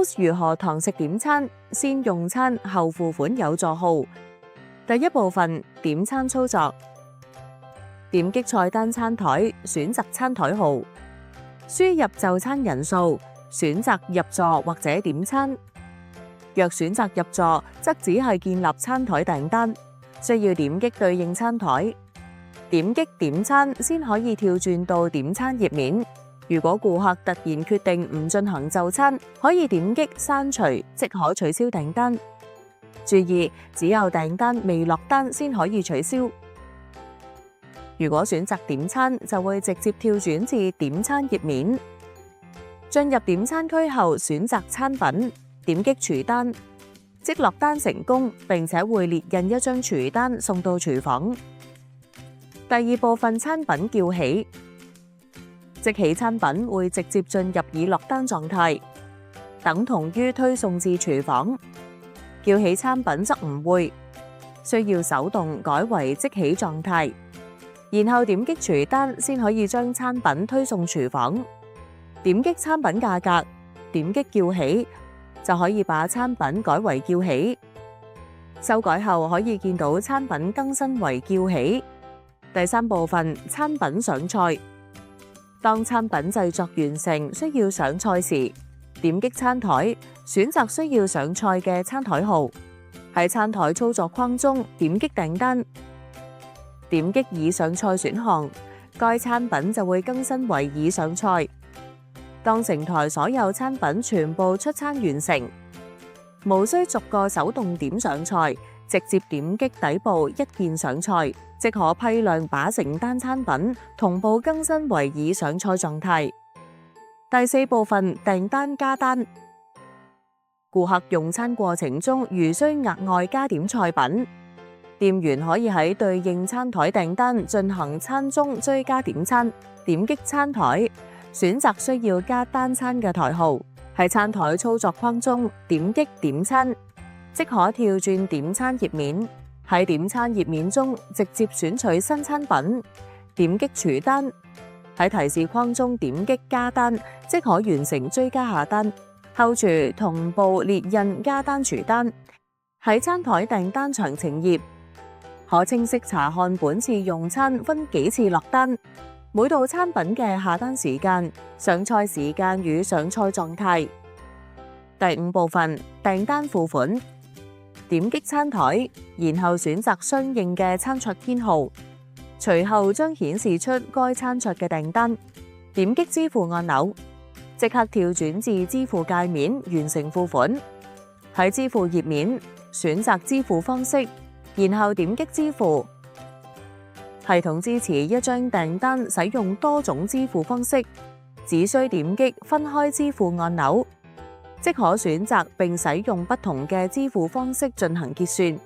House 如何堂食點餐，先用餐後付款有助號。第一部分，點餐操作。點擊菜單餐台，選擇餐台號，輸入就餐人數，選擇入座或者點餐。若選擇入座，則只係建立餐台訂單，需要點擊對應餐台。點擊點餐先可以跳轉到點餐頁面。如果顧客突然決定唔進行就餐，可以點擊刪除，即可取消訂單。注意，只有訂單未落單先可以取消。如果選擇點餐，就會直接跳轉至點餐頁面。進入點餐區後，選擇餐品，點擊廚單，即落單成功，並且會列印一張廚單送到廚房。第二部分，餐品叫起。即起餐品會直接進入已落單狀態，等同於推送至廚房。叫起餐品則唔會，需要手動改為即起狀態，然後點擊廚單先可以將餐品推送廚房。點擊餐品價格，點擊叫起，就可以把餐品改為叫起。修改後可以見到餐品更新為叫起。第三部分，餐品上菜。當餐品製作完成，需要上菜時，點擊餐台，選擇需要上菜嘅餐台號。喺餐台操作框中點擊訂單，點擊已上菜選項，該餐品就會更新為已上菜。當成台所有餐品全部出餐完成，無需逐個手動點上菜，直接點擊底部一鍵上菜，即可批量把成單餐品同步更新為已上菜狀態。第四部分，訂單加單。顧客用餐過程中如需額外加點菜品，店員可以喺對應餐台訂單進行餐中追加點餐，點擊餐台，選擇需要加單餐嘅台號。喺餐台操作框中點擊點餐，即可跳轉點餐頁面。喺點餐頁面中直接選取新餐品，點擊廚單。喺提示框中點擊加單，即可完成追加下單。後廚同步列印加單廚單。喺餐台訂單詳情頁，可清晰查看本次用餐分幾次落單，每道餐品嘅下單時間、上菜時間與上菜狀態。第五部分，訂單付款。點擊餐台，然後選擇相應嘅餐桌編號，隨後將顯示出該餐桌嘅訂單。點擊支付按鈕，即刻跳轉至支付界面完成付款。喺支付頁面選擇支付方式，然後點擊支付。系統支持一張訂單使用多種支付方式，只需點擊分開支付按鈕，即可選擇並使用不同嘅支付方式進行結算。